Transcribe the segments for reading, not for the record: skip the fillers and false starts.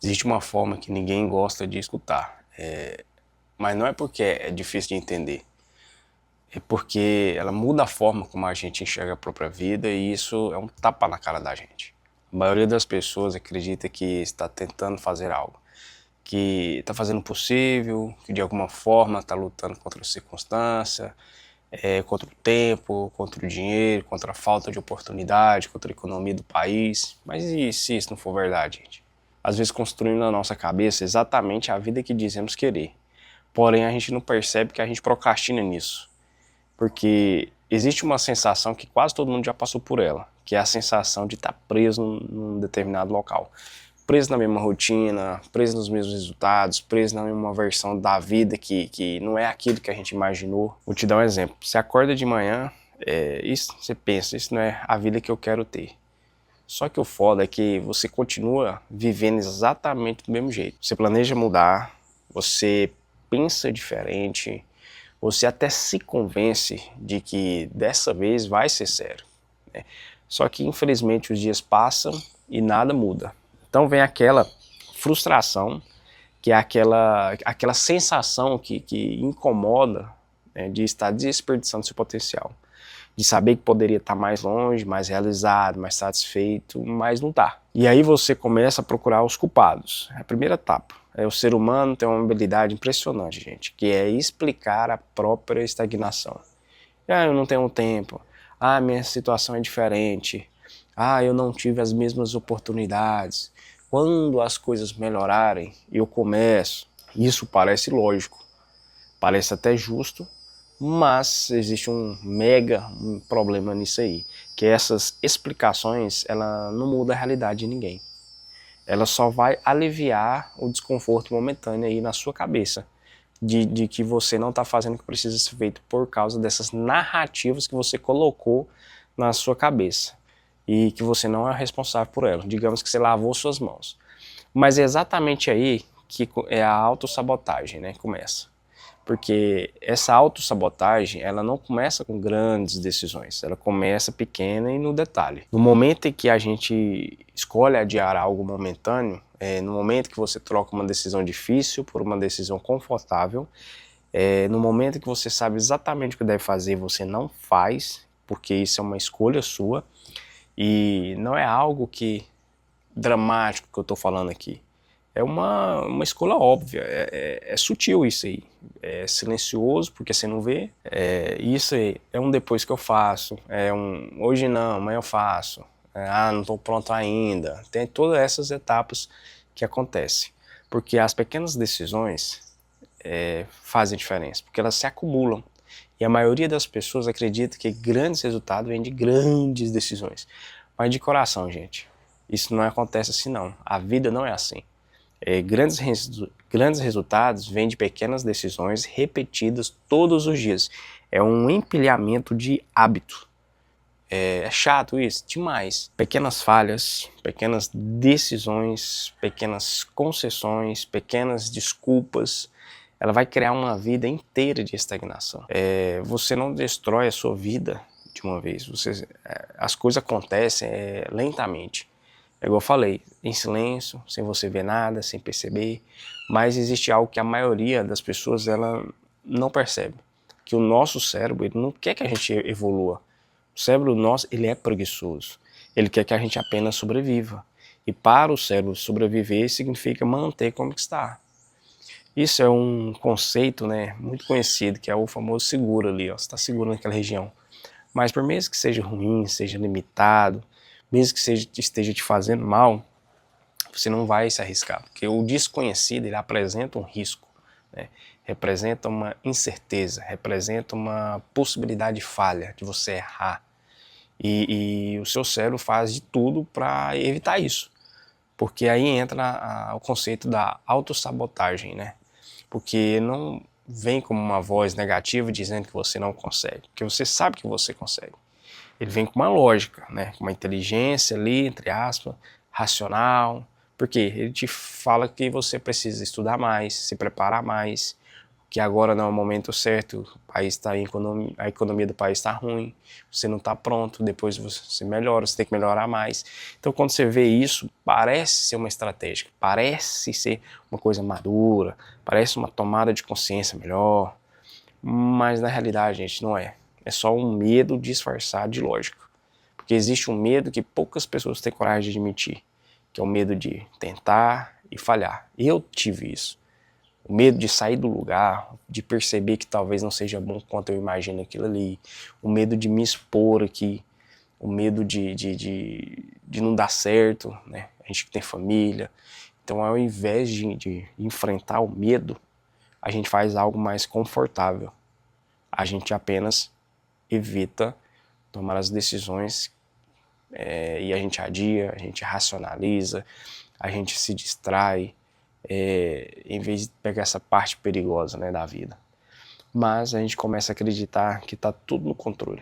Existe uma forma que ninguém gosta de escutar, mas não é porque é difícil de entender, é porque ela muda a forma como a gente enxerga a própria vida e isso é um tapa na cara da gente. A maioria das pessoas acredita que está tentando fazer algo, que está fazendo o possível, que de alguma forma está lutando contra a circunstância, contra o tempo, contra o dinheiro, contra a falta de oportunidade, contra a economia do país. Mas e se isso não for verdade, gente? Às vezes construindo na nossa cabeça exatamente a vida que dizemos querer. Porém, a gente não percebe que a gente procrastina nisso. Porque existe uma sensação que quase todo mundo já passou por ela, que é a sensação de estar preso num determinado local. Preso na mesma rotina, preso nos mesmos resultados, preso na mesma versão da vida que não é aquilo que a gente imaginou. Vou te dar um exemplo. Você acorda de manhã, você pensa, isso não é a vida que eu quero ter. Só que o foda é que você continua vivendo exatamente do mesmo jeito. Você planeja mudar, você pensa diferente, você até se convence de que dessa vez vai ser sério, né? Só que infelizmente os dias passam e nada muda. Então vem aquela frustração, que é aquela sensação que incomoda, né, de estar desperdiçando seu potencial. De saber que poderia estar mais longe, mais realizado, mais satisfeito, mas não está. E aí você começa a procurar os culpados. É a primeira etapa. O ser humano tem uma habilidade impressionante, gente, que é explicar a própria estagnação. Eu não tenho tempo. Minha situação é diferente. Eu não tive as mesmas oportunidades. Quando as coisas melhorarem, eu começo. Isso parece lógico, parece até justo, mas existe um problema nisso aí, que essas explicações, ela não muda a realidade de ninguém. Ela só vai aliviar o desconforto momentâneo aí na sua cabeça, de que você não está fazendo o que precisa ser feito por causa dessas narrativas que você colocou na sua cabeça e que você não é responsável por elas. Digamos que você lavou suas mãos. Mas é exatamente aí que é a autossabotagem, né? Começa. Porque essa autossabotagem, ela não começa com grandes decisões, ela começa pequena e no detalhe. No momento em que a gente escolhe adiar algo momentâneo, no momento que você troca uma decisão difícil por uma decisão confortável, no momento que você sabe exatamente o que deve fazer, você não faz, porque isso é uma escolha sua, e não é algo dramático que eu estou falando aqui. É uma escolha óbvia, é sutil isso aí, é silencioso porque você não vê, isso aí é um depois que eu faço, hoje não, amanhã eu faço, não estou pronto ainda, tem todas essas etapas que acontecem, porque as pequenas decisões fazem diferença, porque elas se acumulam, e a maioria das pessoas acredita que grandes resultados vêm de grandes decisões, mas de coração, gente, isso não acontece assim não, a vida não é assim. Grandes resultados vêm de pequenas decisões repetidas todos os dias. É um empilhamento de hábito. É chato isso? Demais. Pequenas falhas, pequenas decisões, pequenas concessões, pequenas desculpas. Ela vai criar uma vida inteira de estagnação. Você não destrói a sua vida de uma vez. As coisas acontecem lentamente. É igual eu falei, em silêncio, sem você ver nada, sem perceber, mas existe algo que a maioria das pessoas ela não percebe, que o nosso cérebro ele não quer que a gente evolua. O cérebro nosso ele é preguiçoso, ele quer que a gente apenas sobreviva. E para o cérebro sobreviver significa manter como está. Isso é um conceito, né, muito conhecido, que é o famoso seguro ali, ó, você está seguro naquela região. Mas por mesmo que seja ruim, seja limitado, mesmo que esteja te fazendo mal, você não vai se arriscar, porque o desconhecido ele apresenta um risco, né? Representa uma incerteza, representa uma possibilidade de falha, de você errar. E o seu cérebro faz de tudo para evitar isso, porque aí entra o conceito da autossabotagem, né? Porque não vem como uma voz negativa dizendo que você não consegue, porque você sabe que você consegue. Ele vem com uma lógica, né? Com uma inteligência ali, entre aspas, racional. Porque ele te fala que você precisa estudar mais, se preparar mais, que agora não é o momento certo, o país tá a economia do país está ruim, você não está pronto, depois você melhora, você tem que melhorar mais. Então quando você vê isso, parece ser uma estratégia, parece ser uma coisa madura, parece uma tomada de consciência melhor, mas na realidade, gente, não é. É só um medo disfarçado de lógica. Porque existe um medo que poucas pessoas têm coragem de admitir, que é o medo de tentar e falhar. Eu tive isso. O medo de sair do lugar, de perceber que talvez não seja bom quanto eu imagino aquilo ali, o medo de me expor aqui, o medo de não dar certo, né? A gente que tem família. Então, ao invés de enfrentar o medo, a gente faz algo mais confortável. A gente apenas evita tomar as decisões e a gente adia, a gente racionaliza, a gente se distrai, em vez de pegar essa parte perigosa, né, da vida. Mas a gente começa a acreditar que está tudo no controle,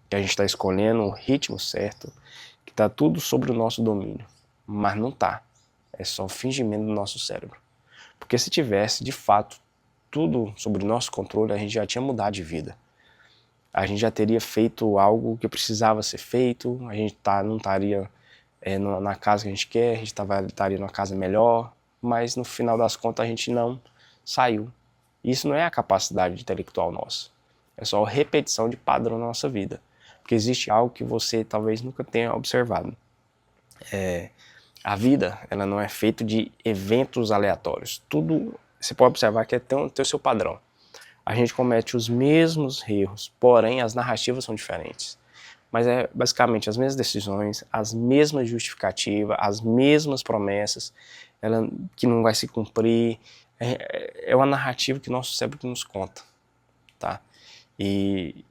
que a gente está escolhendo o ritmo certo, que está tudo sobre o nosso domínio, mas não está. É só um fingimento do nosso cérebro. Porque se tivesse, de fato, tudo sobre o nosso controle, a gente já tinha mudado de vida. A gente já teria feito algo que precisava ser feito, a gente não estaria na casa que a gente quer, a gente estaria numa casa melhor, mas no final das contas a gente não saiu. Isso não é a capacidade intelectual nossa, é só a repetição de padrão na nossa vida. Porque existe algo que você talvez nunca tenha observado. A vida, ela não é feita de eventos aleatórios. Tudo, você pode observar que tem o seu padrão. A gente comete os mesmos erros, porém as narrativas são diferentes. Mas é basicamente as mesmas decisões, as mesmas justificativas, as mesmas promessas, que não vai se cumprir. É uma narrativa que nosso cérebro nos conta, tá? E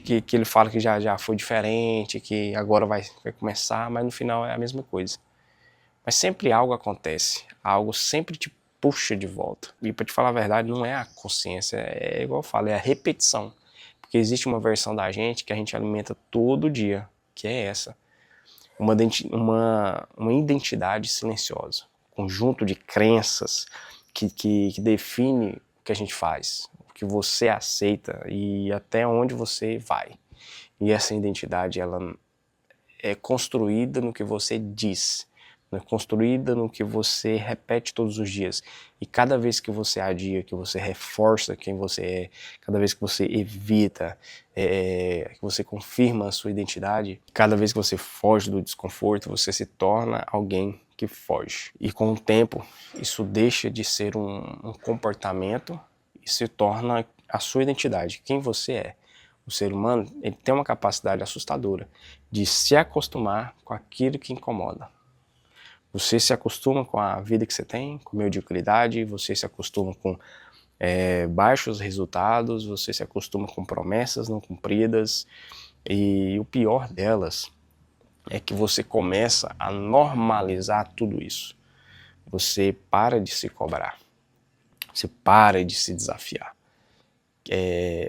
que ele fala que já foi diferente, que agora vai começar, mas no final é a mesma coisa. Mas sempre algo acontece, algo sempre te puxa de volta. E para te falar a verdade, não é a consciência, é igual eu falo, é a repetição. Porque existe uma versão da gente que a gente alimenta todo dia, que é essa. Uma identidade silenciosa. Conjunto de crenças que define o que a gente faz, o que você aceita e até onde você vai. E essa identidade, ela é construída no que você diz, é construída no que você repete todos os dias. E cada vez que você adia, que você reforça quem você é, cada vez que você evita, que você confirma a sua identidade, cada vez que você foge do desconforto, você se torna alguém que foge. E com o tempo, isso deixa de ser um comportamento e se torna a sua identidade, quem você é. O ser humano, ele tem uma capacidade assustadora de se acostumar com aquilo que incomoda. Você se acostuma com a vida que você tem, com mediocridade, você se acostuma com baixos resultados, você se acostuma com promessas não cumpridas, e o pior delas é que você começa a normalizar tudo isso. Você para de se cobrar, você para de se desafiar,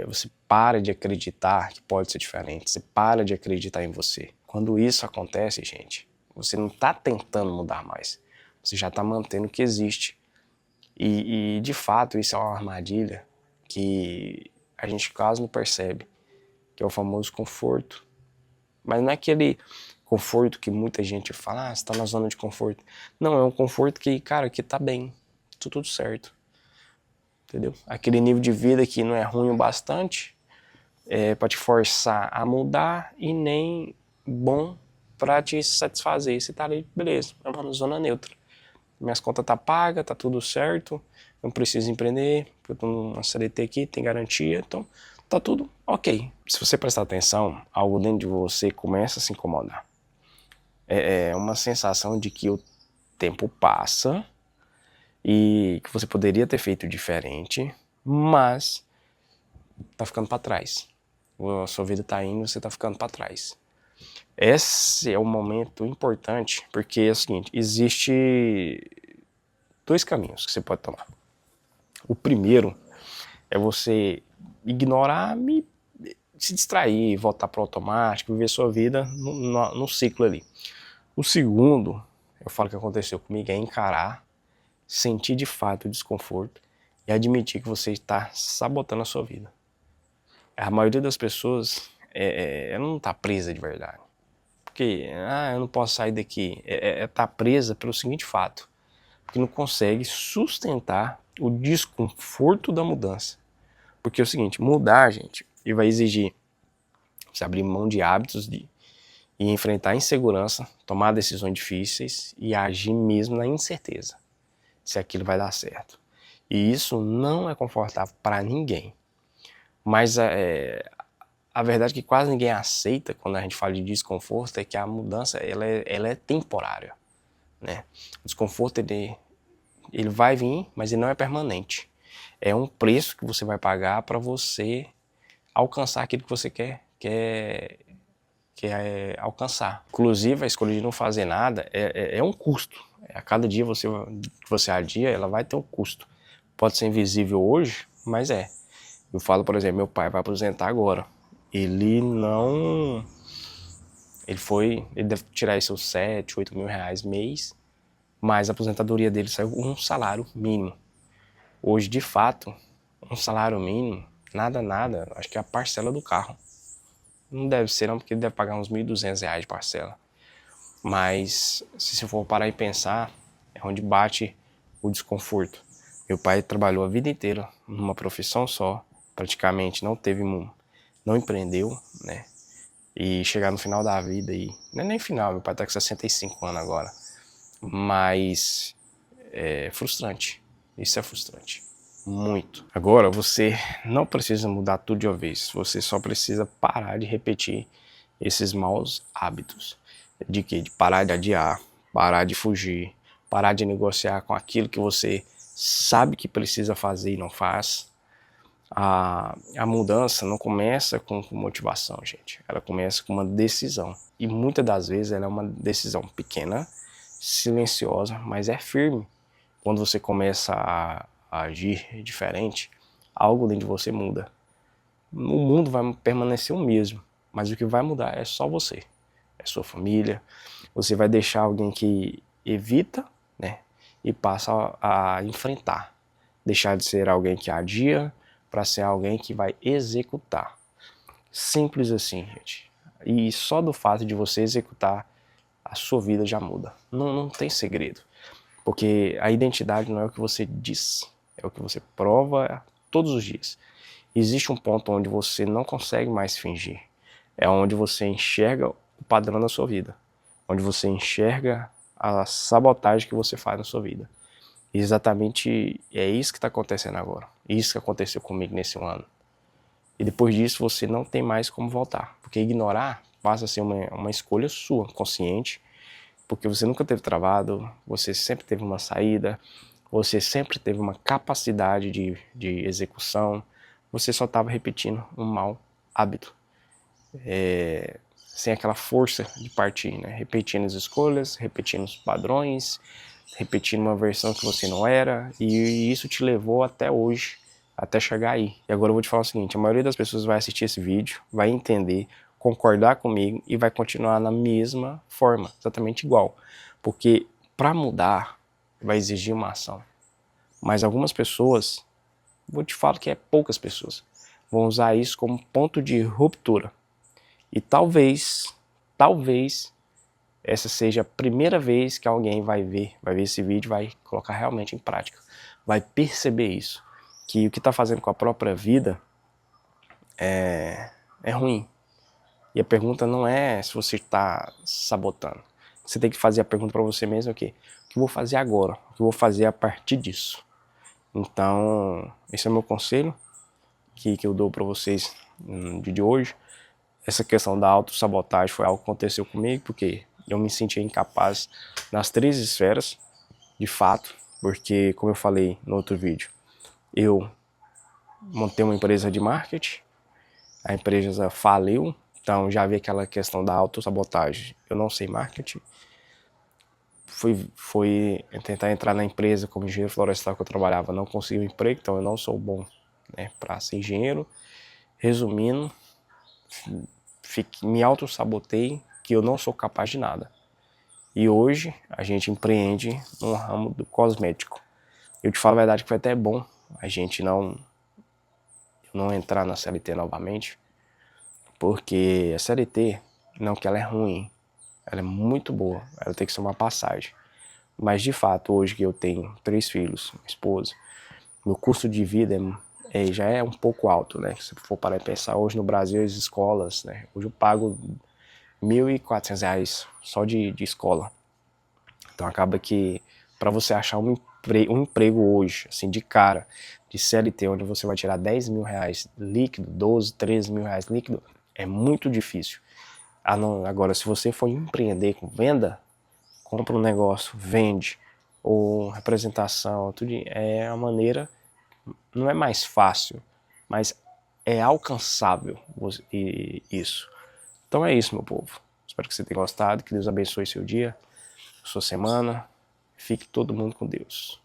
você para de acreditar que pode ser diferente, você para de acreditar em você. Quando isso acontece, gente, você não está tentando mudar mais, você já está mantendo o que existe. E de fato isso é uma armadilha que a gente quase não percebe, que é o famoso conforto. Mas não é aquele conforto que muita gente fala, você está na zona de conforto. Não, é um conforto que, cara, que tá bem, tudo certo. Entendeu? Aquele nível de vida que não é ruim o bastante para te forçar a mudar e nem bom para te satisfazer. Você tá ali, beleza, é uma zona neutra. Minhas contas tá paga, tá tudo certo, não preciso empreender, porque eu tô numa CLT aqui, tem garantia, então tá tudo ok. Se você prestar atenção, algo dentro de você começa a se incomodar. É uma sensação de que o tempo passa e que você poderia ter feito diferente, mas tá ficando para trás. A sua vida tá indo, você tá ficando para trás. Esse é um momento importante, porque é o seguinte, existe 2 caminhos que você pode tomar. O primeiro é você ignorar, se distrair, voltar para o automático, viver sua vida no ciclo ali. O segundo, eu falo que aconteceu comigo, é encarar, sentir de fato o desconforto e admitir que você está sabotando a sua vida. A maioria das pessoas ela não está presa de verdade. Porque, eu não posso sair daqui. Tá presa pelo seguinte fato, que não consegue sustentar o desconforto da mudança. Porque é o seguinte, mudar, gente, e vai exigir você abrir mão de hábitos e enfrentar a insegurança, tomar decisões difíceis e agir mesmo na incerteza, se aquilo vai dar certo. E isso não é confortável para ninguém. Mas a verdade é que quase ninguém aceita quando a gente fala de desconforto é que a mudança ela é temporária, né? O desconforto ele vai vir, mas ele não é permanente. É um preço que você vai pagar para você alcançar aquilo que você quer alcançar. Inclusive, a escolha de não fazer nada é um custo. A cada dia que você adia, ela vai ter um custo. Pode ser invisível hoje, mas é. Eu falo, por exemplo, meu pai vai aposentar agora. Ele deve tirar seus 7, 8 mil reais mês, mas a aposentadoria dele saiu um salário mínimo. Hoje, de fato, um salário mínimo, nada, acho que é a parcela do carro. Não deve ser não, porque ele deve pagar uns R$1.200 de parcela. Mas, se você for parar e pensar, é onde bate o desconforto. Meu pai trabalhou a vida inteira numa profissão só, praticamente não empreendeu, né? E chegar no final da vida não é nem final, meu pai tá com 65 anos agora. Mas é frustrante, isso é frustrante, muito. Agora, você não precisa mudar tudo de uma vez, você só precisa parar de repetir esses maus hábitos. De quê? De parar de adiar, parar de fugir, parar de negociar com aquilo que você sabe que precisa fazer e não faz. A mudança não começa com motivação, gente. Ela começa com uma decisão. E muitas das vezes ela é uma decisão pequena, silenciosa, mas é firme. Quando você começa a agir diferente, algo dentro de você muda. O mundo vai permanecer o mesmo, mas o que vai mudar é só você. É sua família. Você vai deixar alguém que evita, né, e passa a enfrentar. Deixar de ser alguém que adia para ser alguém que vai executar. Simples assim, gente. E só do fato de você executar, a sua vida já muda. Não tem segredo. Porque a identidade não é o que você diz, é o que você prova todos os dias. Existe um ponto onde você não consegue mais fingir. É onde você enxerga o padrão da sua vida. Onde você enxerga a sabotagem que você faz na sua vida. E exatamente é isso que está acontecendo agora. Isso que aconteceu comigo nesse ano. E depois disso você não tem mais como voltar. Porque ignorar passa a ser uma escolha sua, consciente. Porque você nunca teve travado, você sempre teve uma saída, você sempre teve uma capacidade de execução. Você só estava repetindo um mau hábito. Sem aquela força de partir, né? Repetindo as escolhas, repetindo os padrões, repetindo uma versão que você não era, e isso te levou até hoje, até chegar aí. E agora eu vou te falar o seguinte, a maioria das pessoas vai assistir esse vídeo, vai entender, concordar comigo e vai continuar na mesma forma, exatamente igual. Porque para mudar vai exigir uma ação. Mas algumas pessoas, vou te falar que é poucas pessoas, vão usar isso como ponto de ruptura. E talvez essa seja a primeira vez que alguém vai ver esse vídeo, vai colocar realmente em prática, vai perceber isso, que o que está fazendo com a própria vida é ruim. E a pergunta não é se você está sabotando. Você tem que fazer a pergunta para você mesmo, o que eu vou fazer agora? O que eu vou fazer a partir disso? Então, esse é o meu conselho que eu dou para vocês no vídeo de hoje. Essa questão da autossabotagem foi algo que aconteceu comigo, porque eu me sentia incapaz nas 3 esferas, de fato, porque, como eu falei no outro vídeo, eu montei uma empresa de marketing, a empresa faliu, então já havia aquela questão da autossabotagem. Eu não sei marketing, fui tentar entrar na empresa como engenheiro florestal que eu trabalhava, não consegui um emprego, então eu não sou bom, né, para ser engenheiro. Resumindo, me autossabotei, que eu não sou capaz de nada. E hoje a gente empreende no ramo do cosmético. Eu te falo a verdade que foi até bom a gente não entrar na CLT novamente, porque a CLT, não que ela é ruim, ela é muito boa, ela tem que ser uma passagem. Mas de fato, hoje que eu tenho 3 filhos, uma esposa, meu custo de vida já é um pouco alto, né? Se for parar e pensar, hoje no Brasil as escolas, né? Hoje eu pago R$ 1.400 só de escola. Então acaba que para você achar um emprego hoje, assim, de cara, de CLT, onde você vai tirar R$ 10.000 líquido, 12, R$ 13.000 líquido, é muito difícil. Agora, se você for empreender com venda, compra um negócio, vende, ou representação, tudo, é a maneira, não é mais fácil, mas é alcançável isso. Então é isso, meu povo. Espero que você tenha gostado, que Deus abençoe seu dia, sua semana. Fique todo mundo com Deus.